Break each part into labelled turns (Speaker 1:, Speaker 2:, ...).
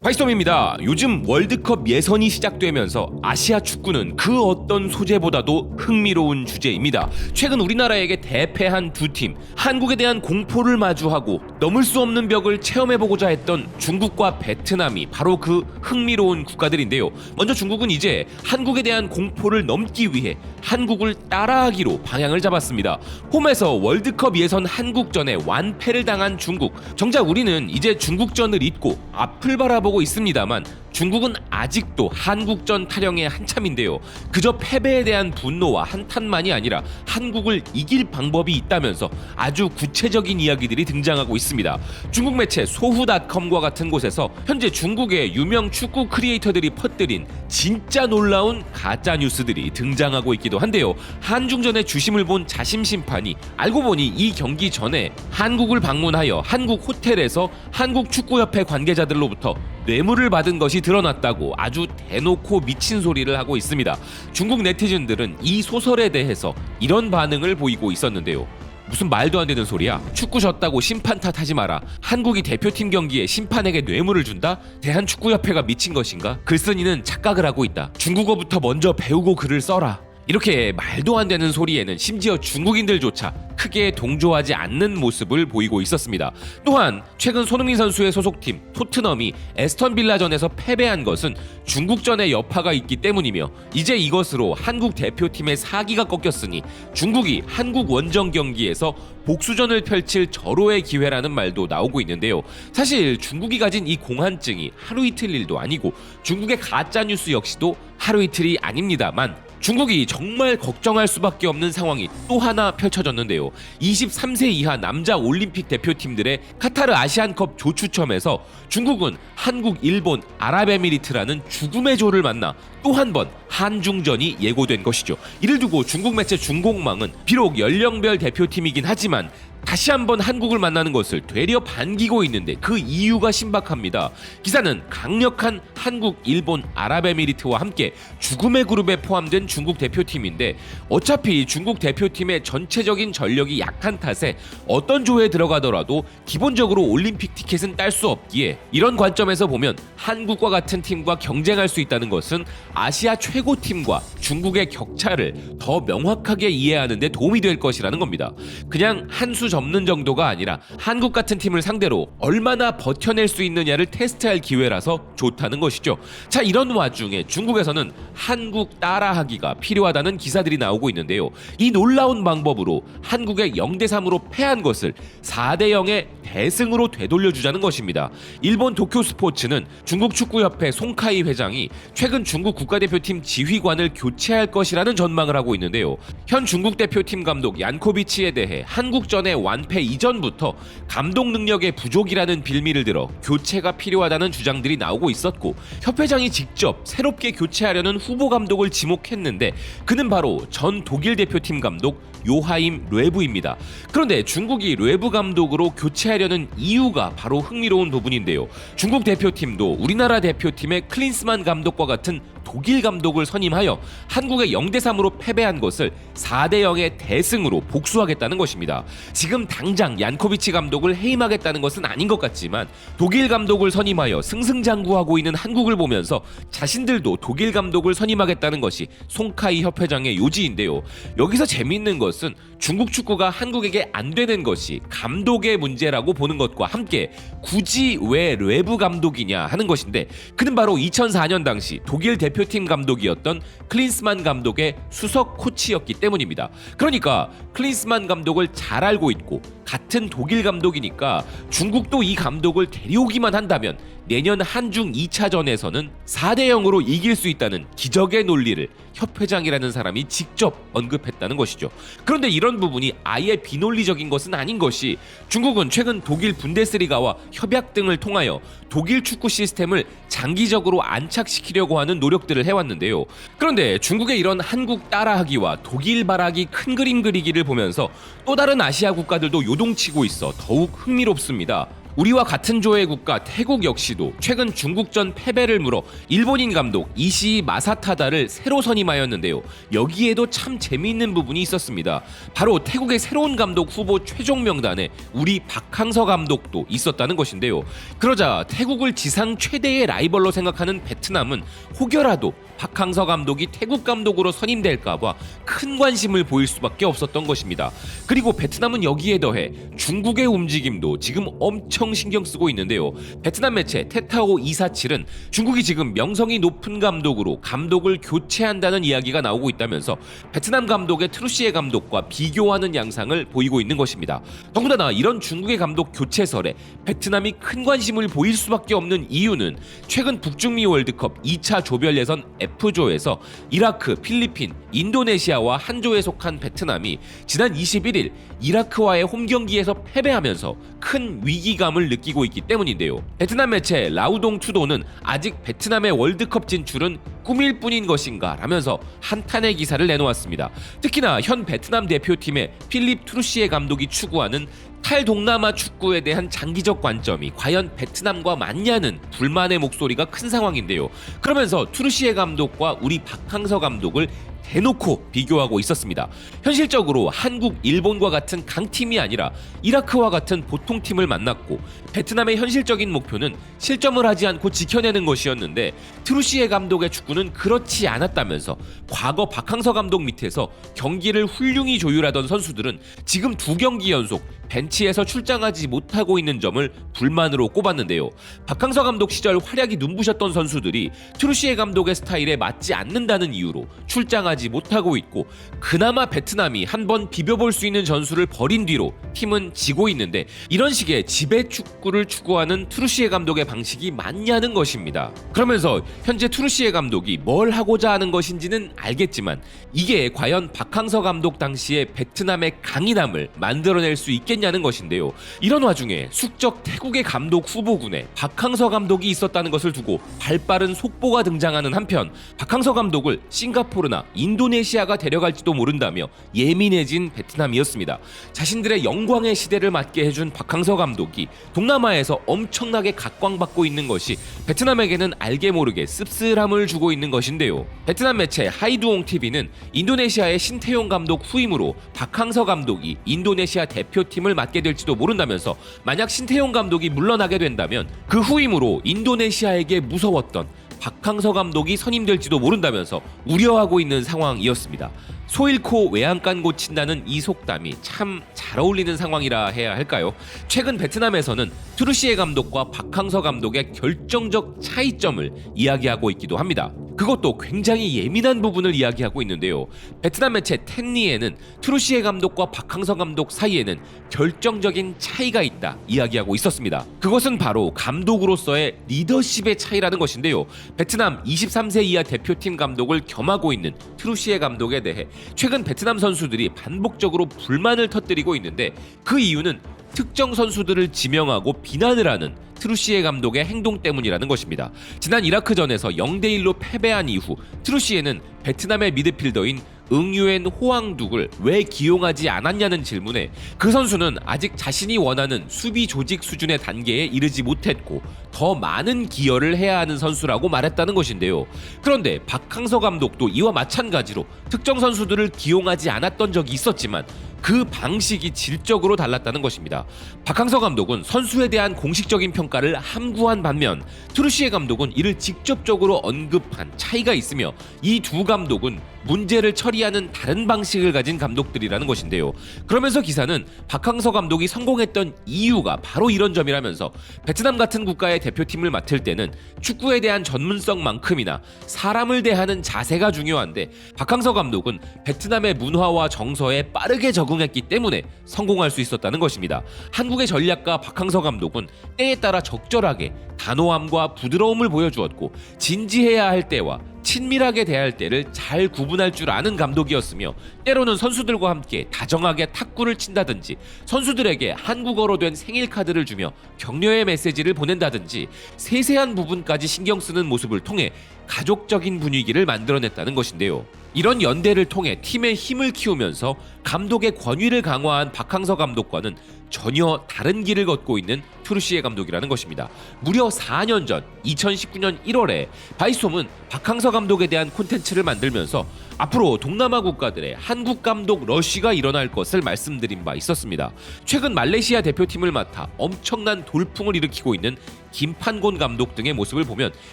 Speaker 1: 화이썸입니다. 요즘 월드컵 예선이 시작되면서 아시아 축구는 그 어떤 소재보다도 흥미로운 주제입니다. 최근 우리나라에게 대패한 두 팀, 한국에 대한 공포를 마주하고 넘을 수 없는 벽을 체험해보고자 했던 중국과 베트남이 바로 그 흥미로운 국가들인데요. 먼저 중국은 이제 한국에 대한 공포를 넘기 위해 한국을 따라하기로 방향을 잡았습니다. 홈에서 월드컵 예선 한국전에 완패를 당한 중국. 정작 우리는 이제 중국전을 잊고 앞을 바라보고 있습니다만 중국은 아직도 한국전 타령에 한참인데요. 그저 패배에 대한 분노와 한탄만이 아니라 한국을 이길 방법이 있다면서 아주 구체적인 이야기들이 등장하고 있습니다. 중국 매체 소후닷컴과 같은 곳에서 현재 중국의 유명 축구 크리에이터들이 퍼뜨린 진짜 놀라운 가짜 뉴스들이 등장하고 있기도 한데요. 한중전의 주심을 본 자심 심판이 알고 보니 이 경기 전에 한국을 방문하여 한국 호텔에서 한국축구협회 관계자들로부터 뇌물을 받은 것이 드러났다고 아주 대놓고 미친 소리를 하고 있습니다. 중국 네티즌들은 이 소설에 대해서 이런 반응을 보이고 있었는데요. 무슨 말도 안 되는 소리야? 축구 졌다고 심판 탓하지 마라. 한국이 대표팀 경기에 심판에게 뇌물을 준다? 대한축구협회가 미친 것인가? 글쓴이는 착각을 하고 있다. 중국어부터 먼저 배우고 글을 써라. 이렇게 말도 안 되는 소리에는 심지어 중국인들조차 크게 동조하지 않는 모습을 보이고 있었습니다. 또한 최근 손흥민 선수의 소속팀 토트넘이 에스턴 빌라전에서 패배한 것은 중국전의 여파가 있기 때문이며 이제 이것으로 한국 대표팀의 사기가 꺾였으니 중국이 한국 원정 경기에서 복수전을 펼칠 절호의 기회라는 말도 나오고 있는데요. 사실 중국이 가진 이 공한증이 하루 이틀 일도 아니고 중국의 가짜뉴스 역시도 하루 이틀이 아닙니다만 중국이 정말 걱정할 수밖에 없는 상황이 또 하나 펼쳐졌는데요. 23세 이하 남자 올림픽 대표팀들의 카타르 아시안컵 조추첨에서 중국은 한국, 일본, 아랍에미리트라는 죽음의 조를 만나 또 한 번 한중전이 예고된 것이죠. 이를 두고 중국 매체 중공망은 비록 연령별 대표팀이긴 하지만 다시 한번 한국을 만나는 것을 되려 반기고 있는데 그 이유가 신박합니다. 기사는 강력한 한국, 일본, 아랍에미리트와 함께 죽음의 그룹에 포함된 중국 대표팀인데 어차피 중국 대표팀의 전체적인 전력이 약한 탓에 어떤 조에 들어가더라도 기본적으로 올림픽 티켓은 딸 수 없기에 이런 관점에서 보면 한국과 같은 팀과 경쟁할 수 있다는 것은 아시아 최고팀과 중국의 격차를 더 명확하게 이해하는 데 도움이 될 것이라는 겁니다. 그냥 한 수 접는 정도가 아니라 한국 같은 팀을 상대로 얼마나 버텨낼 수 있느냐를 테스트할 기회라서 좋다는 것이죠. 자, 이런 와중에 중국에서는 한국 따라하기가 필요하다는 기사들이 나오고 있는데요. 이 놀라운 방법으로 한국의 0대3으로 패한 것을 4대0의 대승으로 되돌려주자는 것입니다. 일본 도쿄스포츠는 중국 축구협회 송카이 회장이 최근 중국 국가대표팀 지휘관을 교체할 것이라는 전망을 하고 있는데요. 현 중국 대표팀 감독 얀코비치에 대해 한국전의 완패 이전부터 감독 능력의 부족이라는 빌미를 들어 교체가 필요하다는 주장들이 나오고 있었고 협회장이 직접 새롭게 교체하려는 후보 감독을 지목했는데 그는 바로 전 독일 대표팀 감독 요하임 뢰브입니다. 그런데 중국이 뢰브 감독으로 교체하려는 이유가 바로 흥미로운 부분인데요. 중국 대표팀도 우리나라 대표팀의 클린스만 감독과 같은 독일 감독을 선임하여 한국의 0대3으로 패배한 것을 4대0의 대승으로 복수하겠다는 것입니다. 지금 당장 얀코비치 감독을 해임하겠다는 것은 아닌 것 같지만 독일 감독을 선임하여 승승장구하고 있는 한국을 보면서 자신들도 독일 감독을 선임하겠다는 것이 송카이 협회장의 요지인데요. 여기서 재미있는 것은 중국 축구가 한국에게 안 되는 것이 감독의 문제라고 보는 것과 함께 굳이 왜 뢰브 감독이냐 하는 것인데 그는 바로 2004년 당시 독일 대표팀 감독이었던 클린스만 감독의 수석 코치였기 때문입니다. 그러니까 클린스만 감독을 잘 알고 있고 같은 독일 감독이니까 중국도 이 감독을 데려오기만 한다면 내년 한중 2차전에서는 4대0으로 이길 수 있다는 기적의 논리를 협회장이라는 사람이 직접 언급했다는 것이죠. 그런데 이런 부분이 아예 비논리적인 것은 아닌 것이 중국은 최근 독일 분데스리가와 협약 등을 통하여 독일 축구 시스템을 장기적으로 안착시키려고 하는 노력들을 해왔는데요. 그런데 중국의 이런 한국 따라하기와 독일 바라기 큰 그림 그리기를 보면서 또 다른 아시아 국가들도 요동치고 있어 더욱 흥미롭습니다. 우리와 같은 조의 국가 태국 역시도 최근 중국전 패배를 물어 일본인 감독 이시이 마사타다를 새로 선임하였는데요. 여기에도 참 재미있는 부분이 있었습니다. 바로 태국의 새로운 감독 후보 최종 명단에 우리 박항서 감독도 있었다는 것인데요. 그러자 태국을 지상 최대의 라이벌로 생각하는 베트남은 혹여라도 박항서 감독이 태국 감독으로 선임될까봐 큰 관심을 보일 수밖에 없었던 것입니다. 그리고 베트남은 여기에 더해 중국의 움직임도 지금 엄청 신경 쓰고 있는데요. 베트남 매체 테타오 247은 중국이 지금 명성이 높은 감독으로 감독을 교체한다는 이야기가 나오고 있다면서 베트남 감독의 트루시에 감독과 비교하는 양상을 보이고 있는 것입니다. 더군다나 이런 중국의 감독 교체설에 베트남이 큰 관심을 보일 수밖에 없는 이유는 최근 북중미 월드컵 2차 조별 예선 F조에서 이라크, 필리핀, 인도네시아와 한 조에 속한 베트남이 지난 21일 이라크와의 홈 경기에서 패배하면서 큰 위기감을 느끼고 있기 때문인데요. 베트남 매체 라우동 투도는 아직 베트남의 월드컵 진출은 꿈일 뿐인 것인가 라면서 한탄의 기사를 내놓았습니다. 특히나 현 베트남 대표팀의 필립 트루시에 감독이 추구하는 탈동남아 축구에 대한 장기적 관점이 과연 베트남과 맞냐는 불만의 목소리가 큰 상황인데요. 그러면서 트루시에 감독과 우리 박항서 감독을 대놓고 비교하고 있었습니다. 현실적으로 한국, 일본과 같은 강팀이 아니라 이라크와 같은 보통팀을 만났고 베트남의 현실적인 목표는 실점을 하지 않고 지켜내는 것이었는데 트루시에 감독의 축구는 그렇지 않았다면서 과거 박항서 감독 밑에서 경기를 훌륭히 조율하던 선수들은 지금 2경기 연속 벤치에서 출장하지 못하고 있는 점을 불만으로 꼽았는데요. 박항서 감독 시절 활약이 눈부셨던 선수들이 트루시에 감독의 스타일에 맞지 않는다는 이유로 출장하지 못하고 있고 그나마 베트남이 한번 비벼볼 수 있는 전술을 벌인 뒤로 팀은 지고 있는데 이런 식의 지배 축구를 추구하는 트루시에 감독의 방식이 맞냐는 것입니다. 그러면서 현재 트루시에 감독이 뭘 하고자 하는 것인지는 알겠지만 이게 과연 박항서 감독 당시의 베트남의 강인함을 만들어낼 수 있겠냐는 것인데요. 이런 와중에 숙적 태국의 감독 후보군에 박항서 감독이 있었다는 것을 두고 발빠른 속보가 등장하는 한편 박항서 감독을 싱가포르나 인도네시아가 데려갈지도 모른다며 예민해진 베트남이었습니다. 자신들의 영광의 시대를 맞게 해준 박항서 감독이 동남아에서 엄청나게 각광받고 있는 것이 베트남에게는 알게 모르게 씁쓸함을 주고 있는 것인데요. 베트남 매체 하이두옹 TV는 인도네시아의 신태용 감독 후임으로 박항서 감독이 인도네시아 대표팀을 맡게 될지도 모른다면서 만약 신태용 감독이 물러나게 된다면 그 후임으로 인도네시아에게 무서웠던 박항서 감독이 선임될지도 모른다면서 우려하고 있는 상황이었습니다. 소 잃고 외양간 고친다는 이 속담이 참 잘 어울리는 상황이라 해야 할까요? 최근 베트남에서는 트루시에 감독과 박항서 감독의 결정적 차이점을 이야기하고 있기도 합니다. 그것도 굉장히 예민한 부분을 이야기하고 있는데요. 베트남 매체 텐니에는 트루시에 감독과 박항서 감독 사이에는 결정적인 차이가 있다 이야기하고 있었습니다. 그것은 바로 감독으로서의 리더십의 차이라는 것인데요. 베트남 23세 이하 대표팀 감독을 겸하고 있는 트루시에 감독에 대해 최근 베트남 선수들이 반복적으로 불만을 터뜨리고 있는데 그 이유는 특정 선수들을 지명하고 비난을 하는 트루시에 감독의 행동 때문이라는 것입니다. 지난 이라크전에서 0대1로 패배한 이후 트루시에는 베트남의 미드필더인 응유엔 호앙둑을 왜 기용하지 않았냐는 질문에 그 선수는 아직 자신이 원하는 수비 조직 수준의 단계에 이르지 못했고 더 많은 기여를 해야 하는 선수라고 말했다는 것인데요. 그런데 박항서 감독도 이와 마찬가지로 특정 선수들을 기용하지 않았던 적이 있었지만 그 방식이 질적으로 달랐다는 것입니다. 박항서 감독은 선수에 대한 공식적인 평가를 함구한 반면 트루시에 감독은 이를 직접적으로 언급한 차이가 있으며 이 두 감독은 문제를 처리하는 다른 방식을 가진 감독들이라는 것인데요. 그러면서 기사는 박항서 감독이 성공했던 이유가 바로 이런 점이라면서 베트남 같은 국가의 대표팀을 맡을 때는 축구에 대한 전문성만큼이나 사람을 대하는 자세가 중요한데 박항서 감독은 베트남의 문화와 정서에 빠르게 적응했기 때문에 성공할 수 있었다는 것입니다. 한국의 전략가 박항서 감독은 때에 따라 적절하게 단호함과 부드러움을 보여주었고 진지해야 할 때와 친밀하게 대할 때를 잘 구분할 줄 아는 감독이었으며 때로는 선수들과 함께 다정하게 탁구를 친다든지 선수들에게 한국어로 된 생일 카드를 주며 격려의 메시지를 보낸다든지 세세한 부분까지 신경 쓰는 모습을 통해 가족적인 분위기를 만들어냈다는 것인데요. 이런 연대를 통해 팀의 힘을 키우면서 감독의 권위를 강화한 박항서 감독과는 전혀 다른 길을 걷고 있는 트루시에 감독이라는 것입니다. 무려 4년 전 2019년 1월에 바이솜은 박항서 감독에 대한 콘텐츠를 만들면서 앞으로 동남아 국가들의 한국 감독 러쉬가 일어날 것을 말씀드린 바 있었습니다. 최근 말레이시아 대표팀을 맡아 엄청난 돌풍을 일으키고 있는 김판곤 감독 등의 모습을 보면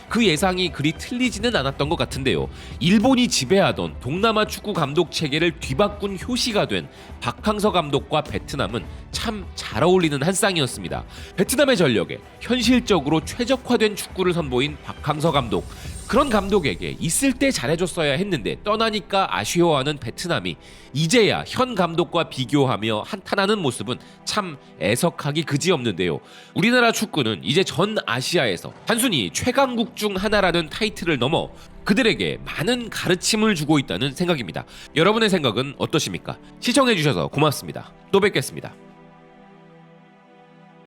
Speaker 1: 그 예상이 그리 틀리지는 않았던 것 같은데요. 일본이 지배하던 동남아 축구 감독 체계를 뒤바꾼 효시가 된 박항서 감독과 베트남은 참 잘 어울리는 한 쌍이었습니다. 베트남의 전력에 현실적으로 최적화된 축구를 선보인 박항서 감독, 그런 감독에게 있을 때 잘해줬어야 했는데 떠나니까 아쉬워하는 베트남이 이제야 현 감독과 비교하며 한탄하는 모습은 참 애석하기 그지없는데요. 우리나라 축구는 이제 전 아시아에서 단순히 최강국 중 하나라는 타이틀을 넘어 그들에게 많은 가르침을 주고 있다는 생각입니다. 여러분의 생각은 어떠십니까? 시청해주셔서 고맙습니다. 또 뵙겠습니다.